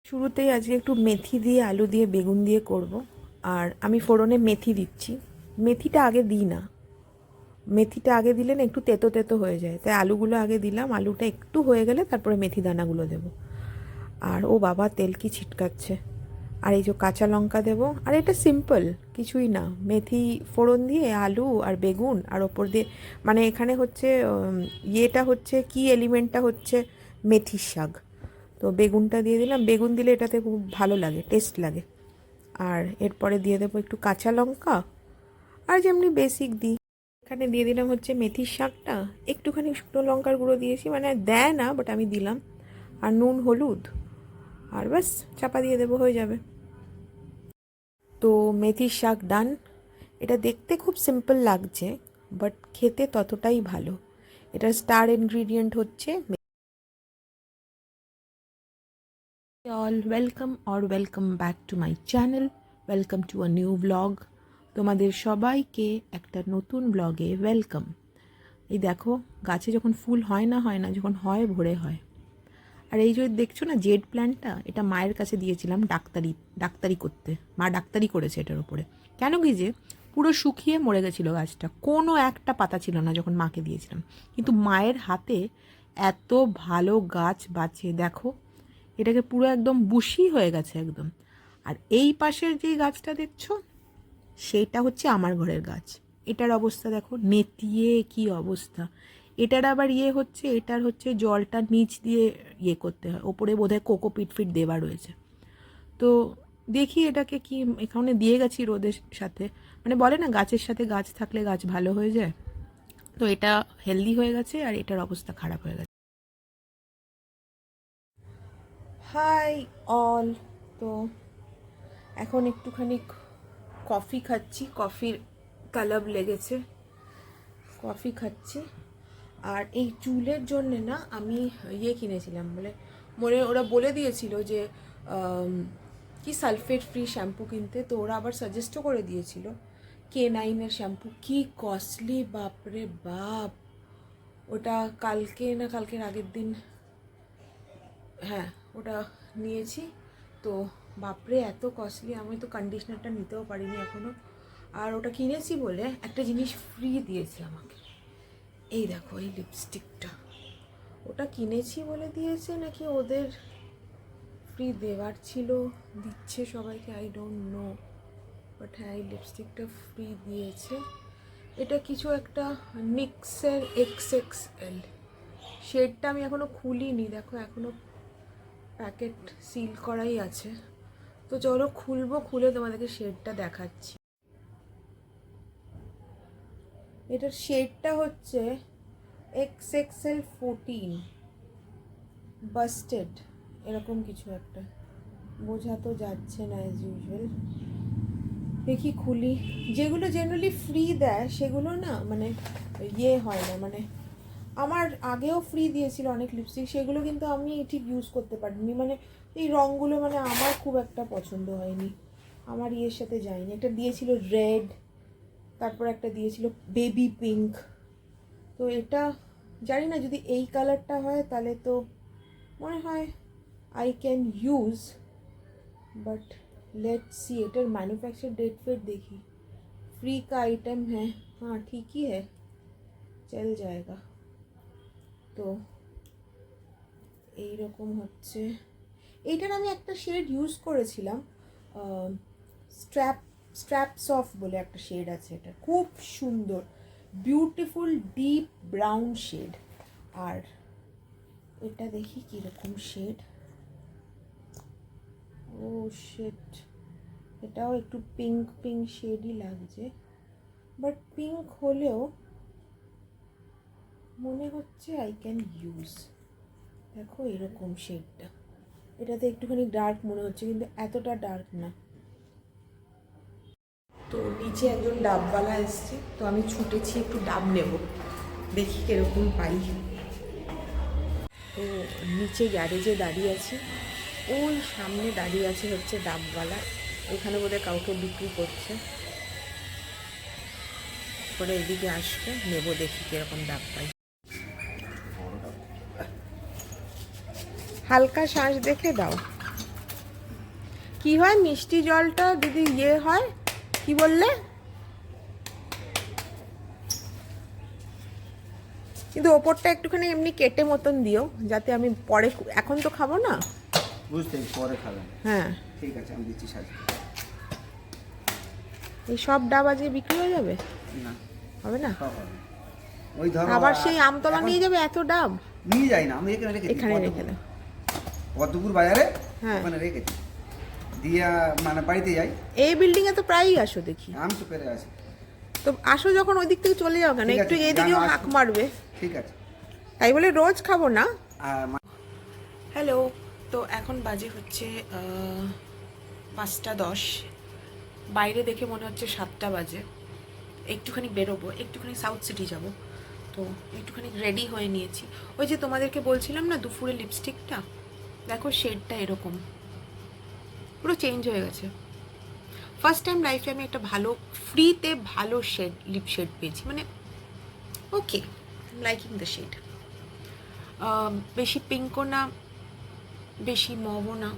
শুরুতেই আজকে একটু মেথি দিয়ে আলু দিয়ে বেগুন দিয়ে করব। আর আমি ফোড়নে মেথি দিচ্ছি। মেথিটা আগে দিই না, মেথিটা আগে দিলে না একটু তেতো তেতো হয়ে যায়, তাই আলুগুলো আগে দিলাম। আলুটা একটু হয়ে গেলে তারপরে মেথি দানাগুলো দেব। আর ও বাবা তেল কি ছিটকাচ্ছে। আর এই যে কাঁচা লঙ্কা দেবো। আর এটা সিম্পল, কিছুই না, মেথি ফোড়ন দিয়ে আলু আর বেগুন আর ওপর দিয়ে মানে এখানে হচ্ছে ইয়েটা হচ্ছে কি এলিমেন্টটা হচ্ছে মেথির শাক। তো বেগুনটা দিয়ে দিলাম, বেগুন দিলে এটাতে খুব ভালো লাগে, টেস্ট লাগে। আর এরপরে দিয়ে দেবো একটু কাঁচা লঙ্কা আর যেমনি বেসিক দিই। এখানে দিয়ে দিলাম হচ্ছে মেথির শাকটা, একটুখানি শুকনো লঙ্কার গুঁড়ো দিয়েছি, মানে দেয় না বাট আমি দিলাম। আর নুন হলুদ, আর ব্যাস চাপা দিয়ে দেবো, হয়ে যাবে। তো মেথির শাক ডান। এটা দেখতে খুব সিম্পল লাগছে, বাট খেতে ততটাই ভালো। এটার স্টার ইনগ্রিডিয়েন্ট হচ্ছে all welcome or welcome back to my channel, welcome to a new vlog। তোমাদের সবাইকে একটা নতুন ব্লগে ওয়েলকাম। এই দেখো, গাছে যখন ফুল হয় না, যখন হয় ভোরে হয়। আর এই যে দেখছো না জেড প্ল্যান্টটা, এটা মায়ের কাছে দিয়েছিলাম ডাক্তারি করতে। মা ডাক্তারি করেছে এটার উপরে। কেন কি যে পুরো শুকিয়ে মরে গেছিলো গাছটা, কোনো একটা পাতা ছিল না যখন মাকে দিয়েছিলাম। কিন্তু মায়ের হাতে এত ভালো গাছ বাঁচে, দেখো এটাকে পুরো একদম বুশি হয়ে গেছে একদম। আর এই পাশের যেই গাছটা দেখছো, সেইটা হচ্ছে আমার ঘরের গাছ। এটার অবস্থা দেখো, নেতিয়ে কি অবস্থা। এটার আবার হচ্ছে, এটার হচ্ছে জলটা নিচ দিয়ে করতে হয়, ওপরে বোধহয় কোকোপিট ফিট দেওয়া রয়েছে। তো দেখি এটাকে কি, এখানে দিয়ে গেছি রোদের সাথে, মানে বলে না গাছের সাথে গাছ থাকলে গাছ ভালো হয়ে যায়। তো এটা হেলদি হয়ে গেছে আর এটার অবস্থা খারাপ হয়ে গেছে। High all. তো এখন একটুখানি কফি খাচ্ছি, কফির তালাব লেগেছে, কফি খাচ্ছি। আর এই চুলের জন্যে না আমি কিনেছিলাম, মনে ওরা বলে দিয়েছিল যে কি সালফেট ফ্রি শ্যাম্পু কিনতে। তো ওরা আবার সাজেস্টও করে দিয়েছিল K9-এর শ্যাম্পু। কি কস্টলি, বাপরে বাপ। ওটা কালকের আগের দিন, হ্যাঁ ওটা নিয়েছি। তো বাপরে এত কস্টলি, আমি তো কন্ডিশনারটা নিতেও পারিনি এখনও। আর ওটা কিনেছি বলে একটা জিনিস ফ্রি দিয়েছে আমাকে। এই দেখো এই লিপস্টিকটা, ওটা কিনেছি বলে দিয়েছে নাকি ওদের ফ্রি দেওয়ার ছিল, দিচ্ছে সবাইকে, আই ডোন্ট নো। বাট হ্যাঁ এই লিপস্টিকটা ফ্রি দিয়েছে। এটা কিছু একটা নিক্সের XXL শেডটা, আমি এখনও খুলিনি, দেখো এখনও প্যাকেট সিল করাই আছে। তো চলো খুলবো, খুলে তোমাদেরকে শেডটা দেখাচ্ছি। এটার শেডটা হচ্ছে XXL14 বাস্টেড, এরকম কিছু একটা, বোঝা তো যাচ্ছে না অ্যাজ ইউজুয়াল। দেখি খুলি। যেগুলো জেনারেলি ফ্রি দেয় সেগুলো না মানে হয় না, মানে আমার আগেও ফ্রি দিয়েছিল অনেক লিপস্টিক, সেগুলো কিন্তু আমি ঠিক ইউজ করতে পারিনি। মানে এই রঙগুলো মানে আমার খুব একটা পছন্দ হয়নি, আমার সাথে যায়নি। একটা দিয়েছিল রেড, তারপর একটা দিয়েছিল বেবি পিঙ্ক। তো এটা জানি না, যদি এই কালারটা হয় তাহলে তো মনে হয় I can use, but let's see. एटर मैन्युफैक्चर डेट फिर देखी, फ्री का आइटम है, हाँ ठीक ही है, चल जाएगा। তো এইরকম হচ্ছে। এইটার আমি একটা শেড ইউজ করেছিলাম, স্ট্র্যাপস অফ বলে একটা শেড আছে, এটা খুব সুন্দর, বিউটিফুল ডিপ ব্রাউন শেড। আর এটা দেখি কীরকম শেড। ও শেড, এটাও একটু পিঙ্ক পিঙ্ক শেডই লাগছে, বাট পিঙ্ক হলেও মনে হচ্ছে আই ক্যান ইউজ। দেখো এরকম শেডটা, এটাতে একটুখানি ডার্ক মনে হচ্ছে কিন্তু এতটা ডার্ক না। তো নিচে একজন ডাবওয়ালা এসছে, তো আমি ছুটেছি একটু ডাব নেব, দেখি কিরকম পাই। তো নিচে গ্যারেজে দাঁড়িয়ে আছি, ওই সামনে দাঁড়িয়ে আছে হচ্ছে ডাবওয়ালা, এখানে বোধহয় কাউকে বিক্রি করছে। পরে এদিকে আসবে, নেবো, দেখি কিরকম ডাব পাই। হালকা শ্বাস দেখে দাও। কি হয় মিষ্টি জলটা যদি ইয়ে হয়, কি বললে? কিন্তু ওপরটা একটুখানি এমনি কেটে মতন দিও, যাতে আমি পরে, এখন তো খাবো না। বুঝতে পরে খাবেন। হ্যাঁ ঠিক আছে, আমি দিচ্ছি সাজিয়ে। এই সব ডাব আজকে বিক্রি হয়ে যাবে? না হবে না? সব হবে। ওই ধরো আবার সেই আমতলা নিয়ে যাবে এত ডাব? নিয়ে যাই না, আমি এখানে রেখে দিই। এখানে রেখে দাও। পদ্মপুর বাজারে হ্যাঁ ওখানে রেখে দিই, দিয়া মানে বাড়িতে যাই। এই বিল্ডিং এ তো প্রায়ই আসো দেখি। আমি তো পেরে আসি। তো আসো যখন ওই দিক থেকে চলে যাও কেন, ঠিক একটু আছে, এইদিকেও জানো, হাঁক মারবে। ঠিক আছে। তাই বলে রোজ খাবো না। আর হ্যালো, তো এখন বাজে হচ্ছে 5:10। বাইরে দেখে মনে হচ্ছে 7টা বাজে। একটুখানি বেরোবো, একটুখানি সাউথ সিটি যাব, তো একটুখানি রেডি হয়ে নিয়েছি। ওই যে তোমাদেরকে বলছিলাম না দুপুরে লিপস্টিকটা, দেখো শেডটা এরকম পুরো চেঞ্জ হয়ে গেছে। ফার্স্ট টাইম লাইফে আমি একটা ভালো ফ্রিতে ভালো শেড, লিপ শেড পেয়েছি, মানে ওকে, লাইকিং দ্য শেড। বেশি পিঙ্কও না, বেশি মবও না,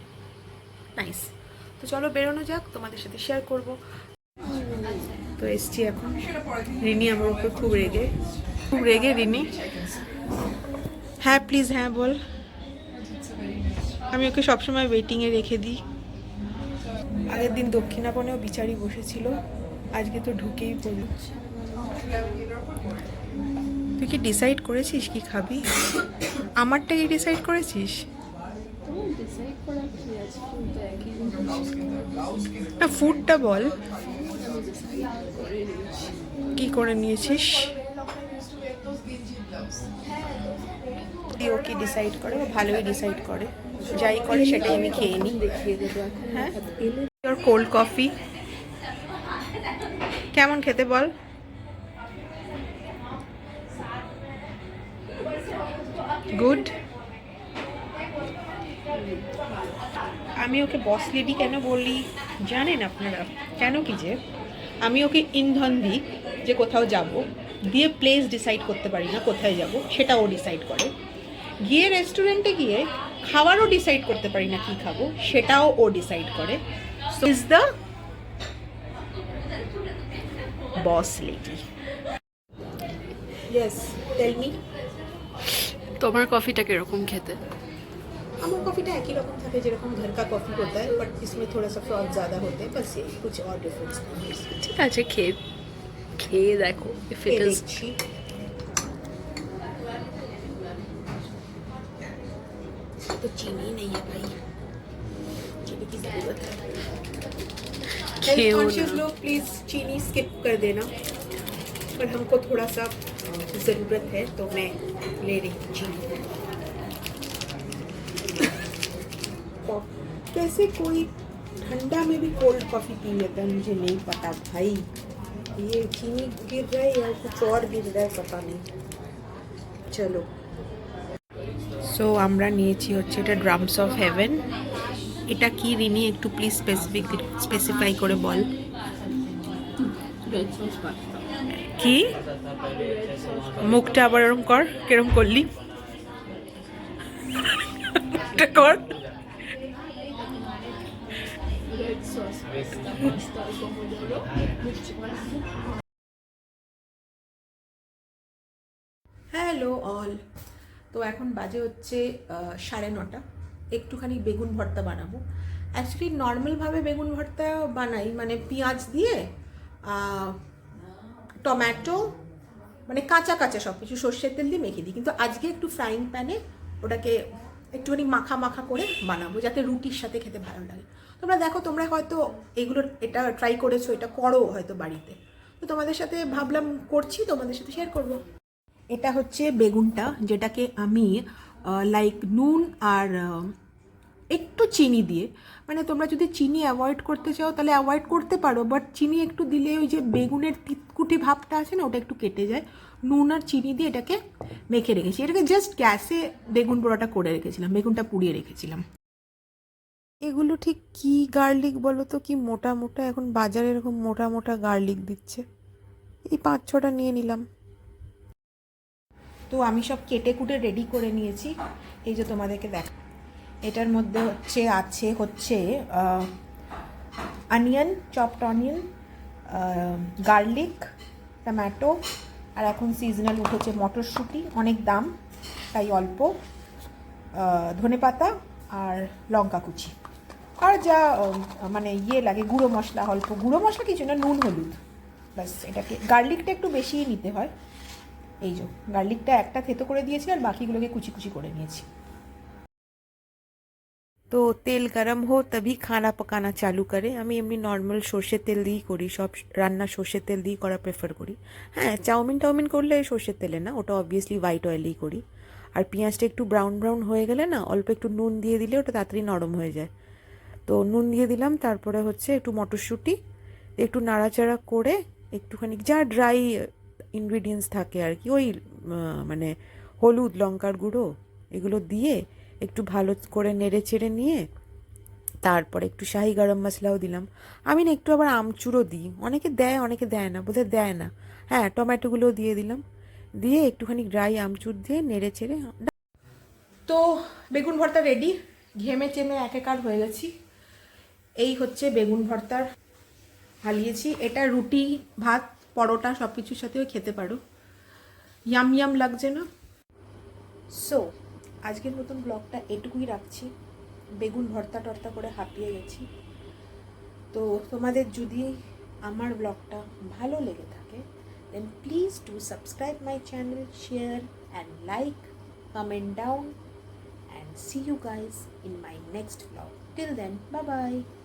নাইস। তো চলো বেরোনো যাক, তোমাদের সাথে শেয়ার করব। তো এসছি এখন। রিনি আমার উপর খুব রেগে রিনি। হ্যাঁ প্লিজ, হ্যাঁ বল। আমি ওকে সবসময় ওয়েটিংয়ে রেখে দিই। আগের দিন দক্ষিণাপনেও বিচারি বসেছিল, আজকে তো ঢুকেই পড়ল। তুই কি ডিসাইড করেছিস কি খাবি? আমারটা কি ডিসাইড করেছিস? না ফুডটা বল, কি করে নিয়েছিস? ও কি ডিসাইড করে, ও ভালোই ডিসাইড করে, যাই করে সেটাই আমি খেয়ে নিই। হ্যাঁ, তোর কোল্ড কফি কেমন খেতে বল? গুড। আমি ওকে বস লেডি কেন বলি জানেন আপনারা? কেন কি যে আমি ওকে ইন্ধন দিই যে কোথাও যাব, দিয়ে প্লেস ডিসাইড করতে পারি না কোথায় যাব, সেটা ও ডিসাইড করে। গিয়ে রেস্টুরেন্টে গিয়ে খাবারও ডিসাইড করতে পারি না কি খাবো, সেটাও ও ডিসাইড করে। So is the boss lady. Yes, tell me. তোমার কফিটা কিরকম খেতে? আমার कॉफ़ीটা একই রকম থাকে যেরকম घर का कॉफ़ी होता है, बट इसमें थोड़ा सा फ्रॉथ ज़्यादा होते हैं, बस ये कुछ और डिफरेंस नहीं है। ঠিক আছে, খেয়ে দেখো ইফ ইট ইজ। तो चीनी नहीं है भाई, चीनी की ज़रूरत है। हेल्थ कॉन्शियस लोग प्लीज़ चीनी स्किप कर देना, पर हमको थोड़ा सा ज़रूरत है तो मैं ले रही हूँ चीनी। कैसे कोई ठंडा में भी कोल्ड कॉफ़ी पी लेता है मुझे नहीं पता भाई, ये चीनी गिर रहा है या कुछ और गिर रहा है पता नहीं। चलो, সো আমরা নিয়েছি হচ্ছে এটা ড্রামস অফ হেভেন। এটা কি রিনি একটু প্লিজ স্পেসিফাই করে বল। কি মুখটা আবার এরকম কর, কিরম করলি কর। হ্যালো অল, তো এখন বাজে হচ্ছে 9:30। একটুখানি বেগুন ভর্তা বানাবো। অ্যাকচুয়ালি নর্মালভাবে বেগুন ভর্তা বানাই, মানে পেঁয়াজ দিয়ে টমেটো, মানে কাঁচা কাঁচা সব কিছু সর্ষের তেল দিয়ে মেখে দিই, কিন্তু আজকে একটু ফ্রাইং প্যানে ওটাকে একটুখানি মাখা মাখা করে বানাবো, যাতে রুটির সাথে খেতে ভালো লাগে। তোমরা দেখো, তোমরা হয়তো এগুলো এটা ট্রাই করেছো, এটা করো হয়তো বাড়িতে, তো তোমাদের সাথে ভাবলাম করছি, তোমাদের সাথে শেয়ার করবো। এটা হচ্ছে বেগুনটা, যেটাকে আমি লাইক নুন আর একটু চিনি দিয়ে, মানে তোমরা যদি চিনি অ্যাভয়েড করতে চাও তাহলে অ্যাভয়েড করতে পারো, বাট চিনি একটু দিলে ওই যে বেগুনের তিতকুটি ভাবটা আছে না, ওটা একটু কেটে যায়। নুন আর চিনি দিয়ে এটাকে মেখে রেখেছি। এটাকে জাস্ট গ্যাসে বেগুন পোড়াটা করে রেখেছিলাম, বেগুনটা পুড়িয়ে রেখেছিলাম। এগুলো ঠিক কি গার্লিক বলো তো, কি মোটা মোটা, এখন বাজারে এরকম মোটা মোটা গার্লিক দিচ্ছে। এই 5-6টা নিয়ে নিলাম। তো আমি সব কেটে কুটে রেডি করে নিয়েছি, এই যে তোমাদেরকে দেখ। এটার মধ্যে আছে onion, chopped onion, garlic, tomato, আর এখন সিজনাল উঠেছে মটরশুঁটি, অনেক দাম তাই অল্প, ধনেপাতা আর লঙ্কা কুচি, আর যা মানে ইয়ে লাগে গুঁড়ো মশলা, অল্প গুঁড়ো মশলা কিছু না, নুন হলুদ, ব্যাস। এটাকে গার্লিকটা একটু বেশিই নিতে হয়। এই যে গার্লিকটা একটা থেতো করে দিয়েছি আর বাকিগুলোকে কুচি কুচি করে নিয়েছি। তো তেল গরম হো তभी খানা পকানা চালু করে। আমি এমনি নর্মাল সর্ষের তেল দিয়েই করি, সব রান্না সর্ষের তেল দিয়েই করা প্রেফার করি। হ্যাঁ, চাউমিন করলে সর্ষের তেলে না, ওটা অবভিয়াসলি হোয়াইট অয়েলেই করি। আর পেঁয়াজটা একটু ব্রাউন ব্রাউন হয়ে গেলে না, অল্প একটু নুন দিয়ে দিলে ওটা তাড়াতাড়ি নরম হয়ে যায়। তো নুন দিয়ে দিলাম, তারপরে হচ্ছে একটু মটরশুঁটি, একটু নাড়াচাড়া করে একটুখানি যা ড্রাই ইনগ্রিডিয়েন্টস থাকে আর কি, ওই মানে হলুদ, লঙ্কার গুঁড়ো, এগুলো দিয়ে একটু ভালো করে নেড়ে চেড়ে নিয়ে তারপরে একটু শাহি গরম মশলাও দিলাম। আমি না একটু আবার আমচুরও দিই, অনেকে দেয় অনেকে দেয় না, বোধহয় দেয় না। হ্যাঁ, টমেটোগুলোও দিয়ে দিলাম, দিয়ে একটুখানি ড্রাই আমচুর দিয়ে নেড়ে চেড়ে। তো বেগুন ভর্তা রেডি, ঘেমে চেমে একাকার হয়ে গেছি। এই হচ্ছে বেগুন ভর্তার হালিয়েছি, এটা রুটি, ভাত, পরোটা সব কিছুর সাথেও খেতে পারো। ইয়াম ইয়াম লাগছে না? সো আজকের মতন ব্লগটা এটুকুই রাখছি। বেগুন ভর্তা টর্তা করে হাঁপিয়ে গেছি। তো তোমাদের যদি আমার ব্লগটা ভালো লেগে থাকে, then please do subscribe my channel, share and like, comment down, and see you guys in my next vlog. Till then, bye bye.